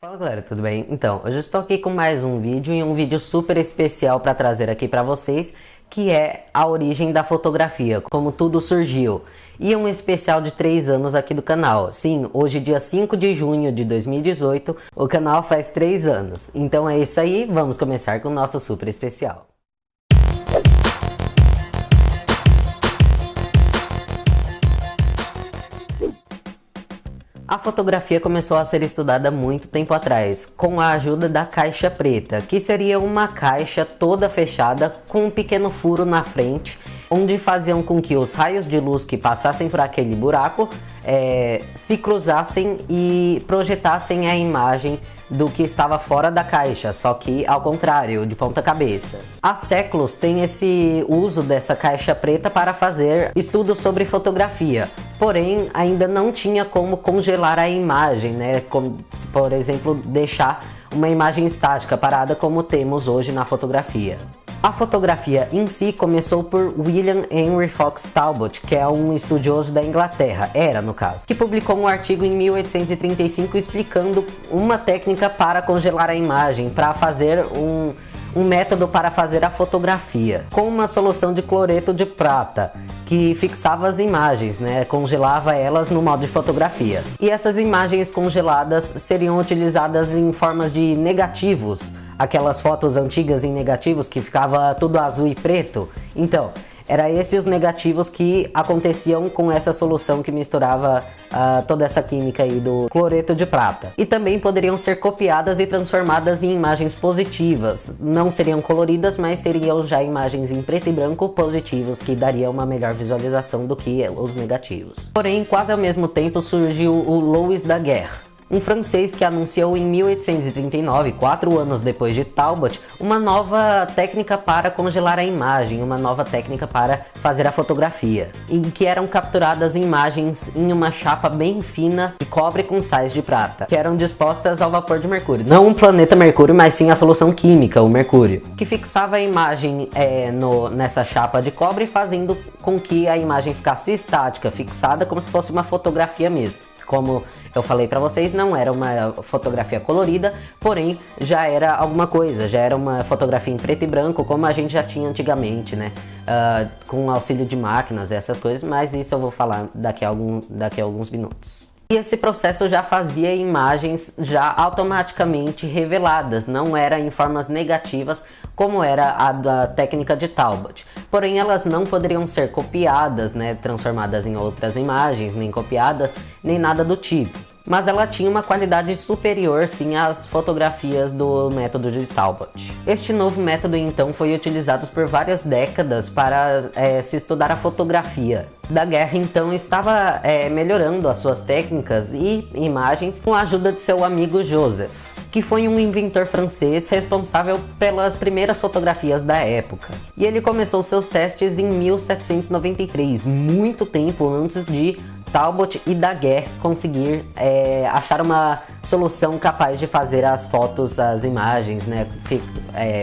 Fala galera, tudo bem? Então, hoje eu estou aqui com mais um vídeo e um vídeo super especial para trazer aqui para vocês, que é a origem da fotografia, como tudo surgiu. E um especial de 3 anos aqui do canal. Sim, hoje dia 5 de junho de 2018, o canal faz 3 anos. Então é isso aí, vamos começar com o nosso super especial. A fotografia começou a ser estudada muito tempo atrás, com a ajuda da caixa preta, que seria uma caixa toda fechada com um pequeno furo na frente, onde faziam com que os raios de luz que passassem por aquele buraco se cruzassem e projetassem a imagem do que estava fora da caixa, só que ao contrário, de ponta cabeça. Há séculos tem esse uso dessa caixa preta para fazer estudos sobre fotografia, porém ainda não tinha como congelar a imagem, né? Como, por exemplo, deixar uma imagem estática parada como temos hoje na fotografia. A fotografia em si começou por William Henry Fox Talbot, que é um estudioso da Inglaterra, no caso, que publicou um artigo em 1835 explicando uma técnica para congelar a imagem, para fazer um método para fazer a fotografia, com uma solução de cloreto de prata, que fixava as imagens, né, congelava elas no modo de fotografia. E essas imagens congeladas seriam utilizadas em formas de negativos, aquelas fotos antigas em negativos que ficava tudo azul e preto. Então, era esses os negativos que aconteciam com essa solução que misturava toda essa química aí do cloreto de prata. E também poderiam ser copiadas e transformadas em imagens positivas. Não seriam coloridas, mas seriam já imagens em preto e branco positivos, que daria uma melhor visualização do que os negativos. Porém, quase ao mesmo tempo surgiu o Louis Daguerre, um francês que anunciou em 1839, 4 anos depois de Talbot, uma nova técnica para congelar a imagem, uma nova técnica para fazer a fotografia, em que eram capturadas imagens em uma chapa bem fina de cobre com sais de prata, que eram dispostas ao vapor de mercúrio. Não o planeta Mercúrio, mas sim a solução química, o mercúrio, que fixava a imagem nessa chapa de cobre, fazendo com que a imagem ficasse estática, fixada, como se fosse uma fotografia mesmo. Como eu falei pra vocês, não era uma fotografia colorida, porém já era alguma coisa, já era uma fotografia em preto e branco, como a gente já tinha antigamente, né? Com auxílio de máquinas, essas coisas, mas isso eu vou falar daqui a alguns minutos. E esse processo já fazia imagens já automaticamente reveladas, não era em formas negativas como era a da técnica de Talbot. Porém, elas não poderiam ser copiadas, né, transformadas em outras imagens, nem copiadas, nem nada do tipo. Mas ela tinha uma qualidade superior sim às fotografias do método de Talbot. Este novo método então foi utilizado por várias décadas para se estudar a fotografia. Daguerre então estava melhorando as suas técnicas e imagens com a ajuda de seu amigo Joseph, que foi um inventor francês responsável pelas primeiras fotografias da época. E ele começou seus testes em 1793, muito tempo antes de Talbot e Daguerre conseguir achar uma solução capaz de fazer as fotos, as imagens, né,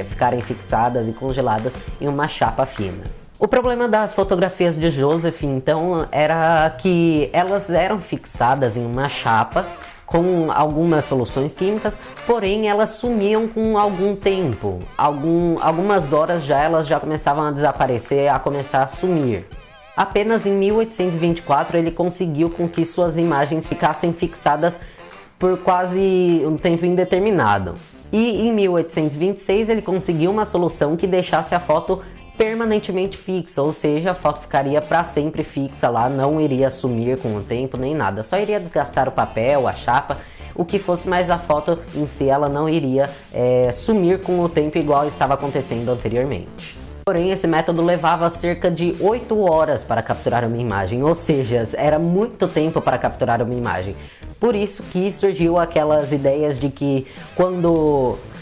ficarem fixadas e congeladas em uma chapa fina. O problema das fotografias de Joseph, então, era que elas eram fixadas em uma chapa com algumas soluções químicas, porém elas sumiam com algum tempo. Algumas horas elas já começavam a desaparecer, a começar a sumir. Apenas em 1824 ele conseguiu com que suas imagens ficassem fixadas por quase um tempo indeterminado. E em 1826 ele conseguiu uma solução que deixasse a foto permanentemente fixa, ou seja, a foto ficaria para sempre fixa lá, não iria sumir com o tempo nem nada, só iria desgastar o papel, a chapa, o que fosse, mais a foto em si ela não iria sumir com o tempo igual estava acontecendo anteriormente. Porém, esse método levava cerca de 8 horas para capturar uma imagem, ou seja, era muito tempo para capturar uma imagem. Por isso que surgiu aquelas ideias de que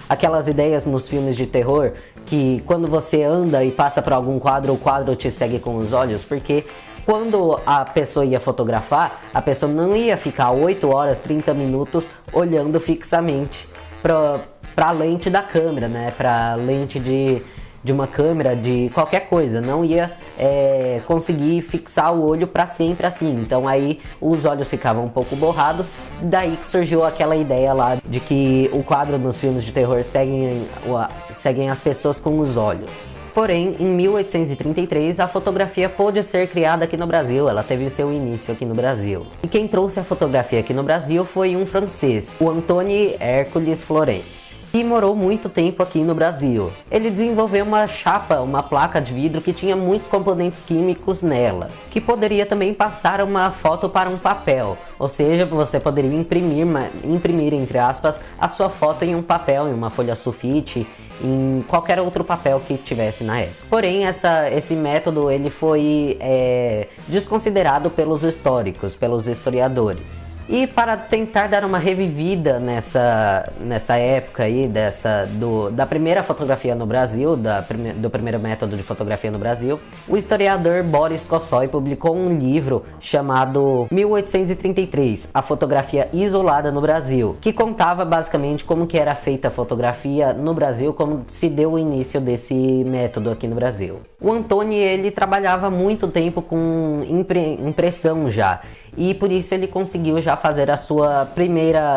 aquelas ideias nos filmes de terror, que quando você anda e passa por algum quadro, o quadro te segue com os olhos, porque quando a pessoa ia fotografar, a pessoa não ia ficar 8 horas, 30 minutos olhando fixamente para a lente da câmera, né, para a lente de uma câmera, de qualquer coisa, não ia conseguir fixar o olho para sempre assim. Então aí os olhos ficavam um pouco borrados, daí que surgiu aquela ideia lá de que o quadro nos filmes de terror seguem as pessoas com os olhos. Porém, em 1833, a fotografia pôde ser criada aqui no Brasil, ela teve seu início aqui no Brasil. E quem trouxe a fotografia aqui no Brasil foi um francês, o Antoine Hercules Florence, que morou muito tempo aqui no Brasil. Ele desenvolveu uma chapa, uma placa de vidro que tinha muitos componentes químicos nela, que poderia também passar uma foto para um papel, ou seja, você poderia imprimir entre aspas, a sua foto em um papel, em uma folha sulfite, em qualquer outro papel que tivesse na época. Porém, esse método ele foi desconsiderado pelos históricos, pelos historiadores. E para tentar dar uma revivida nessa época aí, da primeira fotografia no Brasil, do primeiro método de fotografia no Brasil, o historiador Boris Kosoy publicou um livro chamado 1833, A Fotografia Isolada no Brasil, que contava basicamente como que era feita a fotografia no Brasil, como se deu o início desse método aqui no Brasil. O Antoni, ele trabalhava muito tempo com impressão já, e por isso ele conseguiu já fazer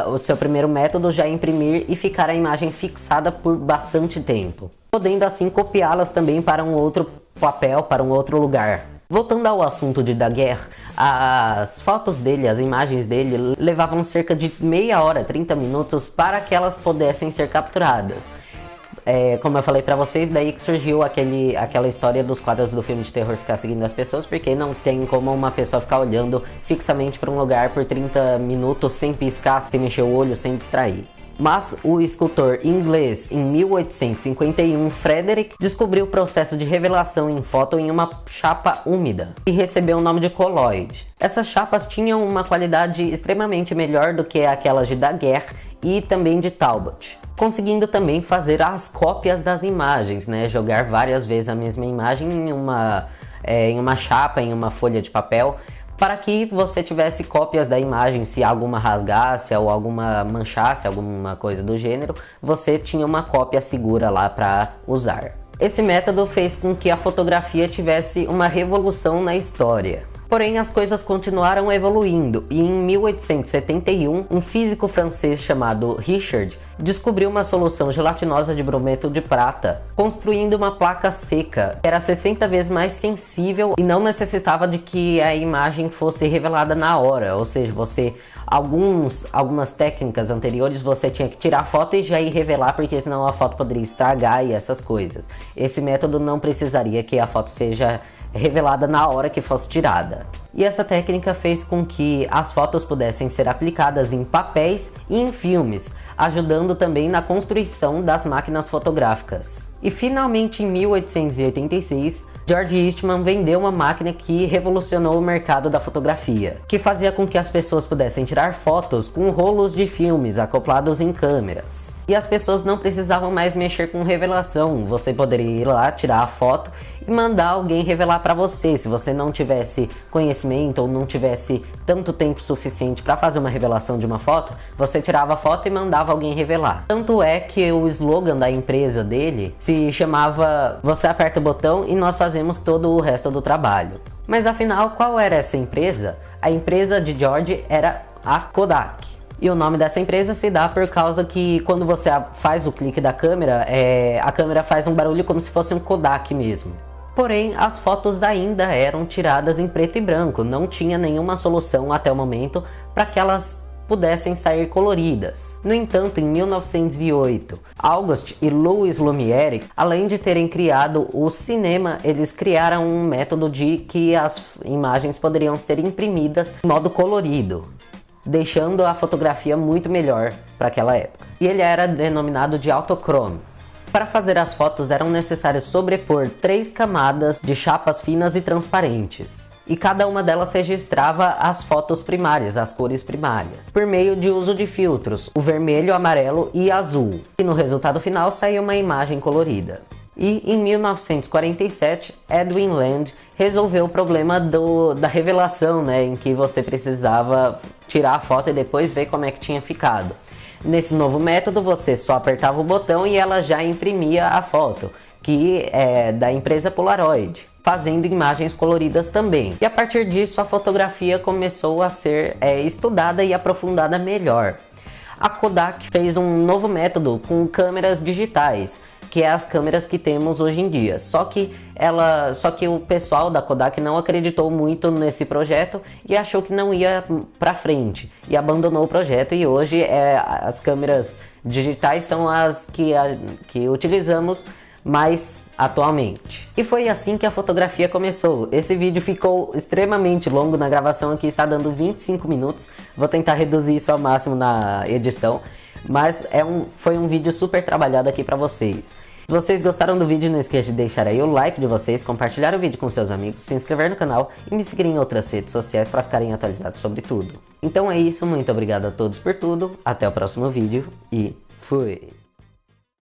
o seu primeiro método, já imprimir e ficar a imagem fixada por bastante tempo, podendo assim copiá-las também para um outro papel, para um outro lugar. Voltando ao assunto de Daguerre, as fotos dele, as imagens dele levavam cerca de meia hora, 30 minutos para que elas pudessem ser capturadas. Como eu falei pra vocês, daí que surgiu aquela história dos quadros do filme de terror ficar seguindo as pessoas, porque não tem como uma pessoa ficar olhando fixamente para um lugar por 30 minutos sem piscar, sem mexer o olho, sem distrair. Mas o escultor inglês, em 1851, Frederick, descobriu o processo de revelação em foto em uma chapa úmida, e recebeu o nome de colloid. Essas chapas tinham uma qualidade extremamente melhor do que aquelas de Daguerre e também de Talbot, conseguindo também fazer as cópias das imagens, né? Jogar várias vezes a mesma imagem em uma chapa, em uma folha de papel, para que você tivesse cópias da imagem. Se alguma rasgasse ou alguma manchasse, alguma coisa do gênero, você tinha uma cópia segura lá para usar. Esse método fez com que a fotografia tivesse uma revolução na história. Porém, as coisas continuaram evoluindo e em 1871, um físico francês chamado Richard descobriu uma solução gelatinosa de brometo de prata, construindo uma placa seca que era 60 vezes mais sensível e não necessitava de que a imagem fosse revelada na hora, ou seja, algumas técnicas anteriores você tinha que tirar a foto e já ir revelar, porque senão a foto poderia estragar e essas coisas. Esse método não precisaria que a foto seja revelada na hora que fosse tirada. E essa técnica fez com que as fotos pudessem ser aplicadas em papéis e em filmes, ajudando também na construção das máquinas fotográficas. E finalmente, em 1886, George Eastman vendeu uma máquina que revolucionou o mercado da fotografia, que fazia com que as pessoas pudessem tirar fotos com rolos de filmes acoplados em câmeras. E as pessoas não precisavam mais mexer com revelação, você poderia ir lá, tirar a foto e mandar alguém revelar para você. Se você não tivesse conhecimento ou não tivesse tanto tempo suficiente para fazer uma revelação de uma foto, você tirava a foto e mandava alguém revelar. Tanto é que o slogan da empresa dele se chamava "Você aperta o botão e nós fazemos todo o resto do trabalho". Mas afinal, qual era essa empresa? A empresa de George era a Kodak. E o nome dessa empresa se dá por causa que quando você faz o clique da câmera, a câmera faz um barulho como se fosse um Kodak mesmo. Porém, as fotos ainda eram tiradas em preto e branco, não tinha nenhuma solução até o momento para que elas pudessem sair coloridas. No entanto, em 1908, Auguste e Louis Lumière, além de terem criado o cinema, eles criaram um método de que as imagens poderiam ser imprimidas em modo colorido, deixando a fotografia muito melhor para aquela época. E ele era denominado de autochrome. Para fazer as fotos eram necessários sobrepor 3 camadas de chapas finas e transparentes, e cada uma delas registrava as fotos primárias, as cores primárias, por meio de uso de filtros, o vermelho, amarelo e azul, e no resultado final saía uma imagem colorida. E em 1947, Edwin Land resolveu o problema da revelação, em que você precisava tirar a foto e depois ver como é que tinha ficado. Nesse novo método, você só apertava o botão e ela já imprimia a foto. que é da empresa Polaroid, fazendo imagens coloridas também. E a partir disso a fotografia começou a ser estudada e aprofundada melhor. A Kodak fez um novo método com câmeras digitais, que é as câmeras que temos hoje em dia. Só que o pessoal da Kodak não acreditou muito nesse projeto e achou que não ia para frente e abandonou o projeto. E hoje as câmeras digitais são as que utilizamos mais atualmente. E foi assim que a fotografia começou. Esse vídeo ficou extremamente longo na gravação, aqui está dando 25 minutos. Vou tentar reduzir isso ao máximo na edição, mas foi um vídeo super trabalhado aqui para vocês. Se vocês gostaram do vídeo, não esqueça de deixar aí o like de vocês, compartilhar o vídeo com seus amigos, se inscrever no canal e me seguir em outras redes sociais para ficarem atualizados sobre tudo. Então é isso, muito obrigado a todos por tudo, até o próximo vídeo e fui!